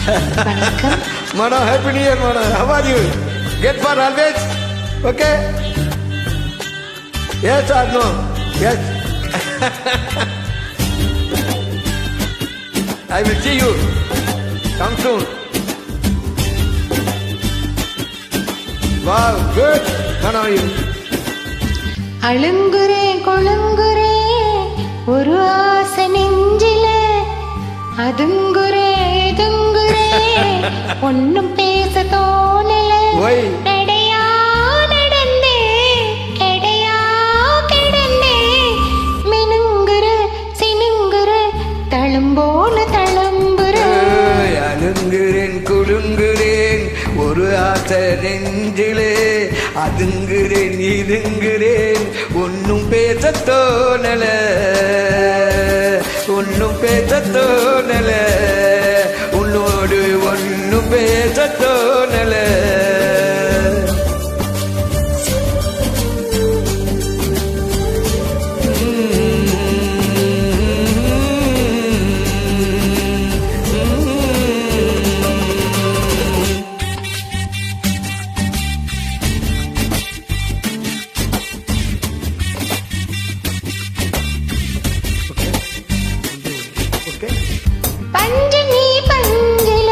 Madam, happy new year, madam. How are you? Get for always? Okay? Yes or no? Yes. I will see you. Come soon. Wow, good. How are you? அழுங்குரே கொழுங்குரே ஒரு ஆசை நெஞ்சிலே அதுங்குரே இதுங்குரே ஒன்னும் பேச தோணல நடையா நடந்தே கெடையா கிடந்தே மினுங்குற சினுங்குற தழும்போல தழும்புற அழுங்குறேன் குழுங்குறேன் ஒரு ஆசை நெஞ்சிலே அதுங்குறேன் இதுங்குறேன் ஒன்னும் பேச தோணல ஒன்னும் பேச தோணல உன்னோடு ஒன்னும் பேச தோணல பஞ்சு நீ பஞ்சில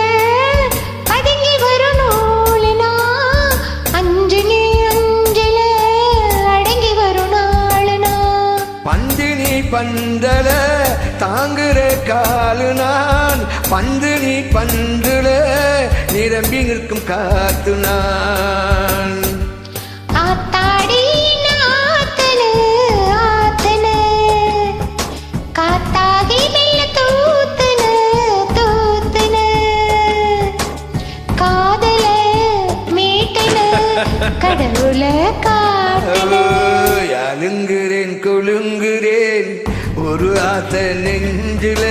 பதுங்கி வரும் நூலினா அஞ்சு நீ அஞ்சில அடங்கி வரும் நாளுனா பந்து நீ பந்தல தாங்குற காலு நான் பந்து நீ பந்துல நிரம்பி நிற்கும் காத்து நான் ஆத்தாடி நாத்தனு ஆத்தனு காத்தாகி மெல்ல தூத்துனு தூத்துனு காதல மீட்டனு கடவுள காட்டுனு அழுங்குறேன் கொழுங்குறேன் ஒரு ஆசை நெஞ்சில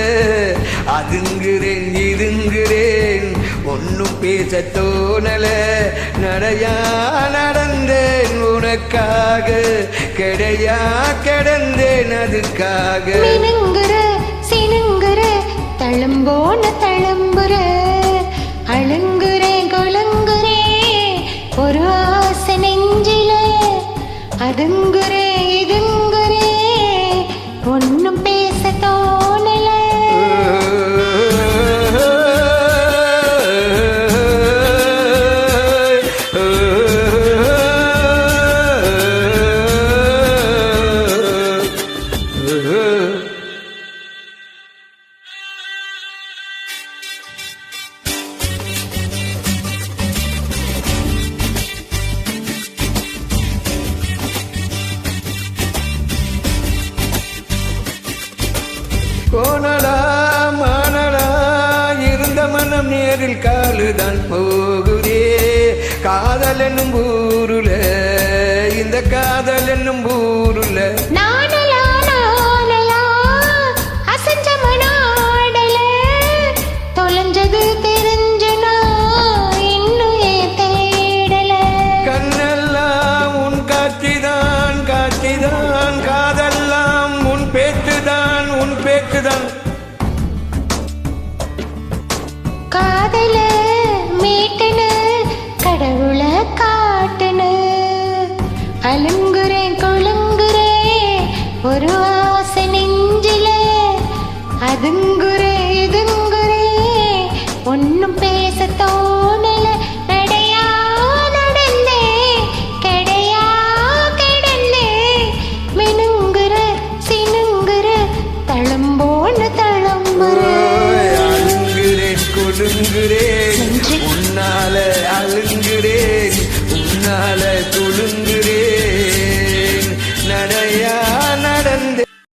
அதுங்குறேன் இதுங்குறேன் ஒன்னும் பேச தோணல நடையா நடந்தேன் உனக்காக கிடையா கிடந்தேன் அதுக்காக மினுங்குற சினுங்குற தழும்போன தழும்புற அழுங்குறே கொழுங்குறே ஒரு ஆசை நெஞ்சில அதுங்குறே இதுங்குறே ஒன்னும் பேச தோணல கோணலா மானலா இருந்த மனம் நேரில் காலுதான் போகுதே காதல் என்னும் ஊருல இந்த காதல் என்னும் ஊருல நானலா நானலா அசஞ்ச மனாடல தொலைஞ்சது தெரிஞ்சுனா இன்னும் தேடல கண்ணெல்லாம் உன் காட்சிதான் காட்சிதான் காதெல்லாம் உன் பேச்சுதான் உன் பேச்சுதான் காதல மீட்டனு கடவுள காட்டுனு அழுங்குறே கொழுங்குறே ஒரு ஆசை நெஞ்சில அதுங்குறே இதுங்குறே ஒன்னும் பேச தோணல நடையா நடந்தே கெடையா கிடந்தே மினுங்குற சினுங்குற தழும்போன தழும்புற அழுங்குறேன் கொடுங்குறேன் உன்னால அழுங்குறேன் உன்னால